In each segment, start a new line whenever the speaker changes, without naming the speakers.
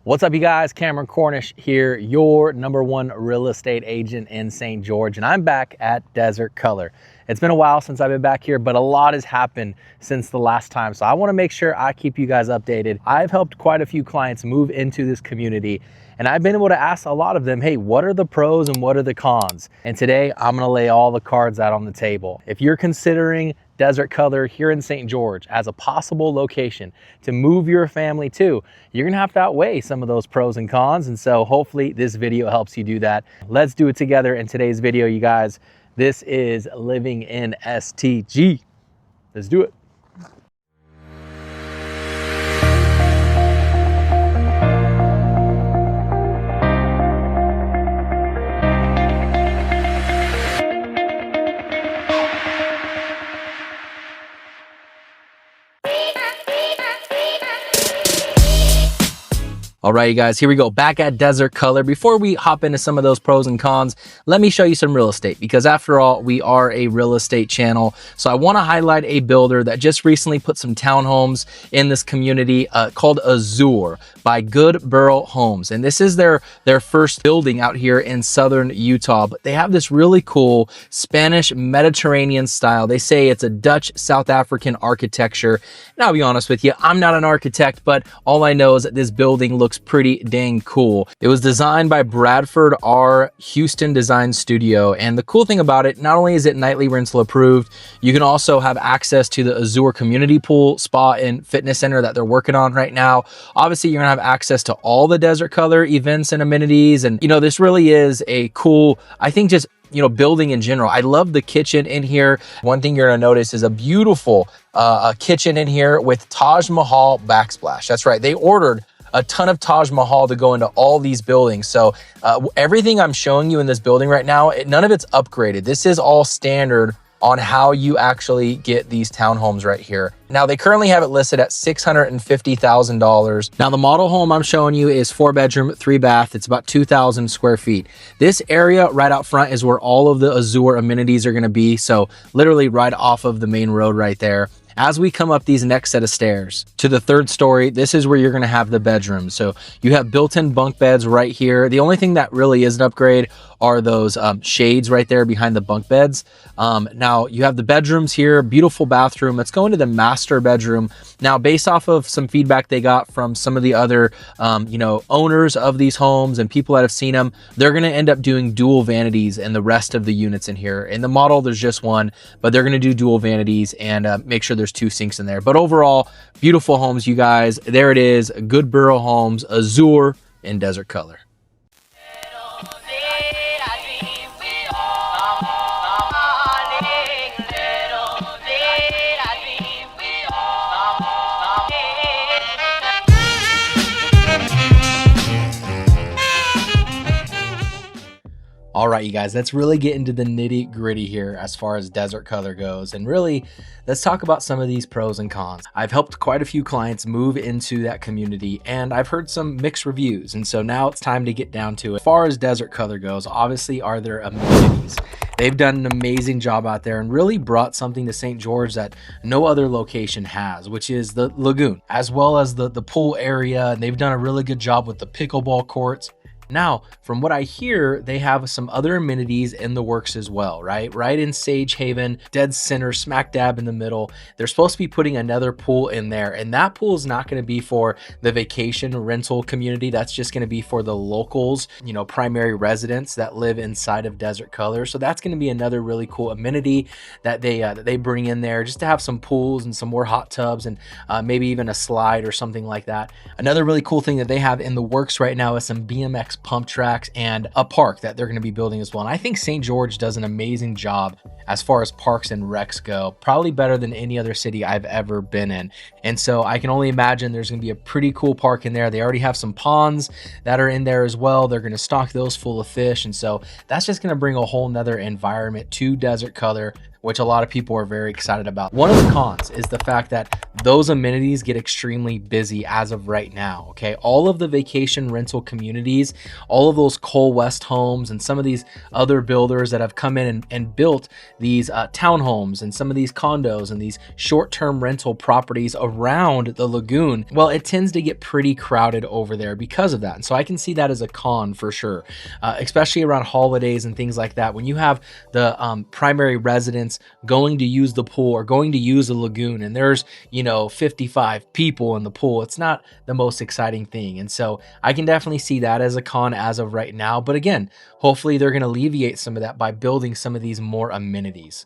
What's up, you guys? Cameron Cornish here, your #1 real estate agent in St. George, and I'm back at Desert Color. It's been a while since I've been back here, but a lot has happened since the last time, so I want to make sure I keep you guys updated. I've helped quite a few clients move into this community, and I've been able to ask a lot of them, hey, what are the pros and what are the cons? And today, I'm going to lay all the cards out on the table. If you're considering Desert Color here in St. George as a possible location to move your family to, you're gonna have to outweigh some of those pros and cons. And so hopefully this video helps you do that. Let's do it together in today's video, you guys. This is living in STG. Let's do it. All right, you guys, here we go, back at Desert Color. Before we hop into some of those pros and cons, let me show you some real estate, because after all, we are a real estate channel. So I want to highlight a builder that just recently put some townhomes in this community called Azour by Good Burrow Homes. And this is their first building out here in southern Utah, but they have this really cool Spanish Mediterranean style. They say it's a Dutch South African architecture. And I'll be honest with you, I'm not an architect, but all I know is that this building looks pretty dang cool. It was designed by Bradford R. Houston Design Studio, and the cool thing about it, not only is it nightly rental approved, you can also have access to the Azour community pool, spa, and fitness center that they're working on right now. Obviously, you're gonna have access to all the Desert Color events and amenities, and this really is a cool, I think, just building in general. I love the kitchen in here. One thing you're gonna notice is a beautiful kitchen in here with Taj Mahal backsplash. That's right, they ordered a ton of Taj Mahal to go into all these buildings. So everything I'm showing you in this building right now, none of it's upgraded. This is all standard on how you actually get these townhomes right here. Now, they currently have it listed at $650,000. Now, the model home I'm showing you is 4-bedroom, 3-bath. It's about 2,000 square feet. This area right out front is where all of the Azour amenities are gonna be. So literally right off of the main road right there. As we come up these next set of stairs to the 3rd story, this is where you're going to have the bedrooms. So you have built-in bunk beds right here. The only thing that really is an upgrade are those shades right there behind the bunk beds. Now you have the bedrooms here, beautiful bathroom. Let's go into the master bedroom. Now, based off of some feedback they got from some of the other, owners of these homes and people that have seen them, they're going to end up doing dual vanities in the rest of the units in here. In the model, there's just one, but they're going to do dual vanities and make sure there's 2 sinks in there. But overall, beautiful homes, you guys. There it is, Good Burrow Homes, Azour in Desert Color. All right, you guys, let's really get into the nitty gritty here as far as Desert Color goes. And really, let's talk about some of these pros and cons. I've helped quite a few clients move into that community, and I've heard some mixed reviews. And so now it's time to get down to it. As far as Desert Color goes, obviously, are there amenities? They've done an amazing job out there and really brought something to St. George that no other location has, which is the lagoon, as well as the pool area. And they've done a really good job with the pickleball courts. Now, from what I hear, they have some other amenities in the works as well, right? Right in Sage Haven, dead center, smack dab in the middle. They're supposed to be putting another pool in there, and that pool is not going to be for the vacation rental community. That's just going to be for the locals, primary residents that live inside of Desert Color. So that's going to be another really cool amenity that they bring in there, just to have some pools and some more hot tubs and maybe even a slide or something like that. Another really cool thing that they have in the works right now is some BMX pump tracks and a park that they're going to be building as well. And I think St. George does an amazing job as far as parks and recs go, probably better than any other city I've ever been in. And so I can only imagine there's going to be a pretty cool park in there. They already have some ponds that are in there as well. They're going to stock those full of fish. And so that's just going to bring a whole nother environment to Desert Color. which a lot of people are very excited about. One of the cons is the fact that those amenities get extremely busy as of right now, okay? All of the vacation rental communities, all of those Cole West homes and some of these other builders that have come in and built these townhomes and some of these condos and these short-term rental properties around the lagoon, well, it tends to get pretty crowded over there because of that. And so I can see that as a con for sure, especially around holidays and things like that. When you have the primary residents going to use the pool or going to use the lagoon and there's, 55 people in the pool, it's not the most exciting thing. And so I can definitely see that as a con as of right now. But again, hopefully they're going to alleviate some of that by building some of these more amenities.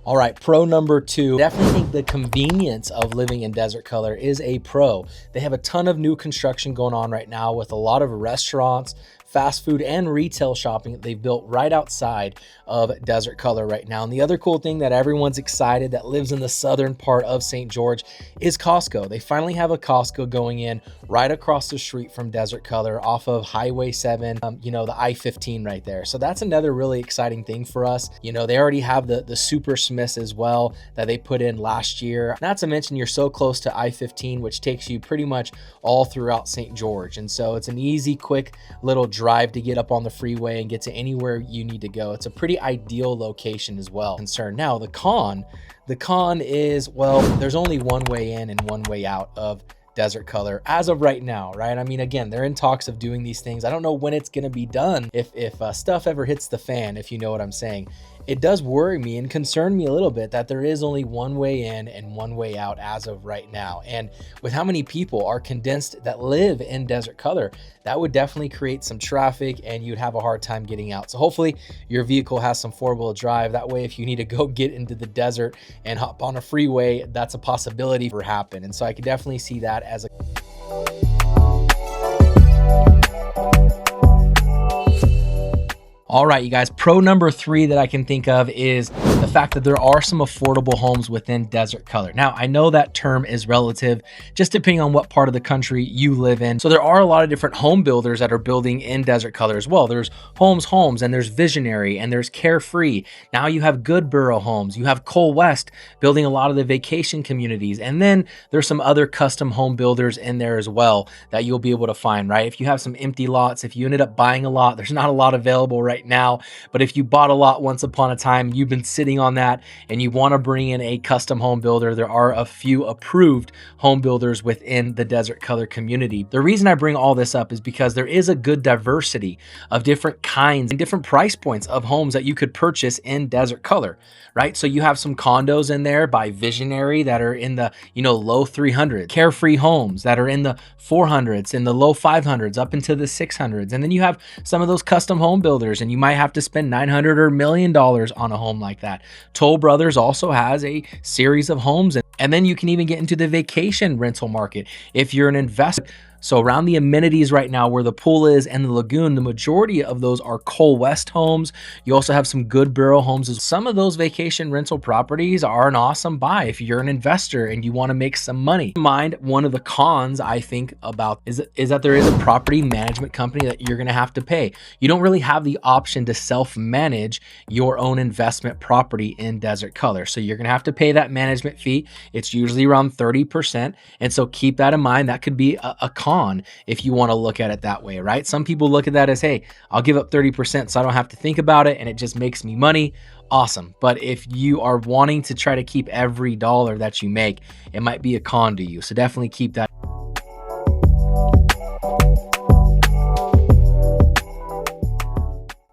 All right, pro number 2, definitely think the convenience of living in Desert Color is a pro. They have a ton of new construction going on right now with a lot of restaurants, fast food, and retail shopping that they've built right outside of Desert Color right now. And the other cool thing that everyone's excited that lives in the southern part of St. George is Costco. They finally have a Costco going in right across the street from Desert Color off of Highway 7, the I-15 right there. So that's another really exciting thing for us. They already have the Super Smiths as well that they put in last year. Not to mention you're so close to I-15, which takes you pretty much all throughout St. George. And so it's an easy, quick little drive to get up on the freeway and get to anywhere you need to go. It's a pretty ideal location as well. Now, the con is, well, there's only one way in and one way out of Desert Color as of right now, right? I mean, again, they're in talks of doing these things. I don't know when it's going to be done, if stuff ever hits the fan, if you know what I'm saying. It does worry me and concern me a little bit that there is only one way in and one way out as of right now. And with how many people are condensed that live in Desert Color, that would definitely create some traffic and you'd have a hard time getting out. So hopefully your vehicle has some four-wheel drive. That way, if you need to go get into the desert and hop on a freeway, that's a possibility for happen. And so I could definitely see that as a All right, you guys, pro number 3 that I can think of is the fact that there are some affordable homes within Desert Color. Now, I know that term is relative, just depending on what part of the country you live in. So there are a lot of different home builders that are building in Desert Color as well. There's Homes, and there's Visionary, and there's Carefree. Now you have Goodboro Homes. You have Cole West building a lot of the vacation communities. And then there's some other custom home builders in there as well that you'll be able to find, right? If you have some empty lots, if you ended up buying a lot, there's not a lot available right now, but if you bought a lot once upon a time, you've been sitting on that and you want to bring in a custom home builder, there are a few approved home builders within the Desert Color community. The reason I bring all this up is because there is a good diversity of different kinds and different price points of homes that you could purchase in Desert Color, right? So you have some condos in there by Visionary that are in the low 300s, Carefree Homes that are in the 400s, in the low 500s, up into the 600s, and then you have some of those custom home builders, and you might have to spend $900 or $1 million on a home like that. Toll Brothers also has a series of homes, and then you can even get into the vacation rental market if you're an investor. So around the amenities right now where the pool is and the lagoon, the majority of those are Cole West homes. You also have some Goodboro homes. Some of those vacation rental properties are an awesome buy if you're an investor and you want to make some money. Keep in mind, one of the cons I think about is that there is a property management company that you're going to have to pay. You don't really have the option to self-manage your own investment property in Desert Color. So you're going to have to pay that management fee. It's usually around 30%. And so keep that in mind. That could be a con if you want to look at it that way, right? Some people look at that as, hey, I'll give up 30% so I don't have to think about it and it just makes me money. Awesome. But if you are wanting to try to keep every dollar that you make, it might be a con to you. So definitely keep that.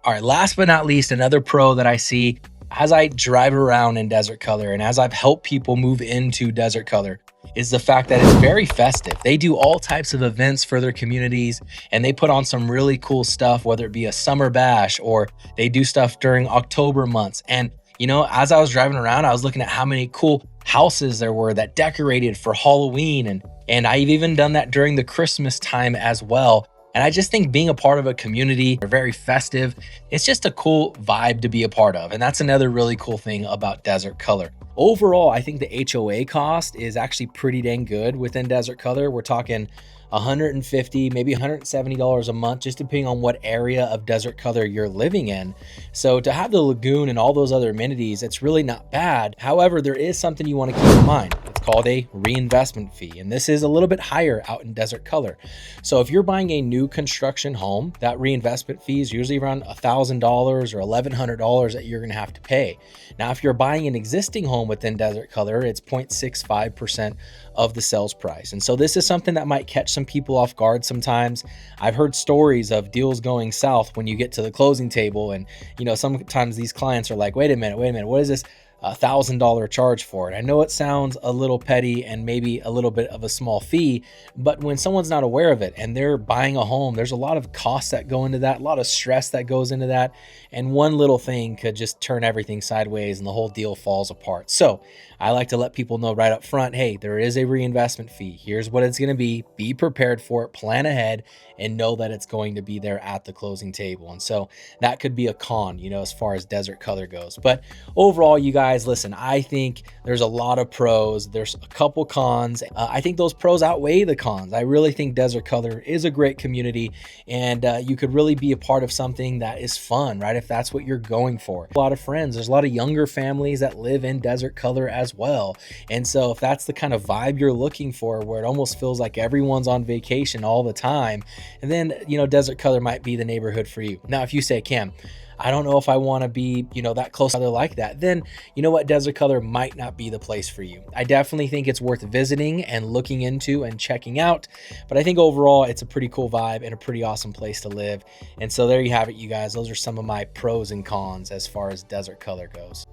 All right, last but not least, another pro that I see as I drive around in Desert Color and as I've helped people move into Desert Color is the fact that it's very festive. They do all types of events for their communities and they put on some really cool stuff, whether it be a summer bash or they do stuff during October months. And, as I was driving around, I was looking at how many cool houses there were that decorated for Halloween. And I've even done that during the Christmas time as well. And I just think being a part of a community, they're very festive. It's just a cool vibe to be a part of. And that's another really cool thing about Desert Color. Overall, I think the HOA cost is actually pretty dang good within Desert Color. We're talking $150, maybe $170 a month, just depending on what area of Desert Color you're living in. So to have the lagoon and all those other amenities, it's really not bad. However, there is something you want to keep in mind. It's called a reinvestment fee, and this is a little bit higher out in Desert Color. So if you're buying a new construction home, that reinvestment fee is usually around $1,000 or $1,100 that you're going to have to pay. Now, if you're buying an existing home within Desert Color, it's 0.65% of the sales price. And so this is something that might catch some people off guard sometimes. I've heard stories of deals going south when you get to the closing table, and sometimes these clients are like, wait a minute, what is this $1,000 charge for it? I know it sounds a little petty and maybe a little bit of a small fee, but when someone's not aware of it and they're buying a home, there's a lot of costs that go into that, a lot of stress that goes into that, and one little thing could just turn everything sideways and the whole deal falls apart. So I like to let people know right up front, hey, there is a reinvestment fee. Here's what it's going to be prepared for it, plan ahead, and know that it's going to be there at the closing table. And so that could be a con, as far as Desert Color goes. But overall, you guys, listen, I think there's a lot of pros. There's a couple cons. I think those pros outweigh the cons. I really think Desert Color is a great community, and you could really be a part of something that is fun, right? If that's what you're going for. A lot of friends, there's a lot of younger families that live in Desert Color as well. And so if that's the kind of vibe you're looking for, where it almost feels like everyone's on vacation all the time, and then, Desert Color might be the neighborhood for you. Now, if you say, Cam, I don't know if I want to be, that close to other like that, then you know what, Desert Color might not be the place for you. I definitely think it's worth visiting and looking into and checking out, but I think overall it's a pretty cool vibe and a pretty awesome place to live. And so there you have it, you guys. Those are some of my pros and cons as far as Desert Color goes.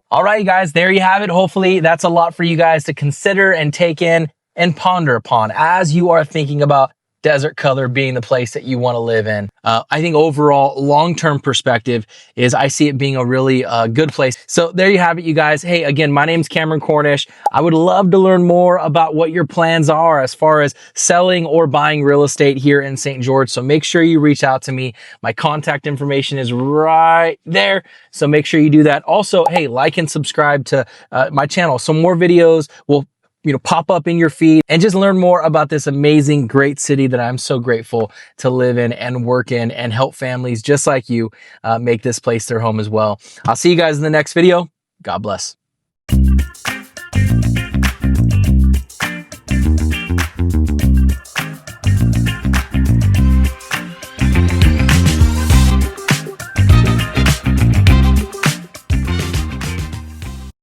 All right, guys, there you have it. Hopefully that's a lot for you guys to consider and take in and ponder upon as you are thinking about Desert Color being the place that you want to live in. I think overall, long-term perspective is I see it being a really good place. So there you have it, you guys. Hey, again, my name's Cameron Cornish. I would love to learn more about what your plans are as far as selling or buying real estate here in St. George. So make sure you reach out to me. My contact information is right there. So make sure you do that. Also, hey, like and subscribe to my channel. So more videos will pop up in your feed, and just learn more about this amazing, great city that I'm so grateful to live in and work in, and help families just like you make this place their home as well. I'll see you guys in the next video. God bless.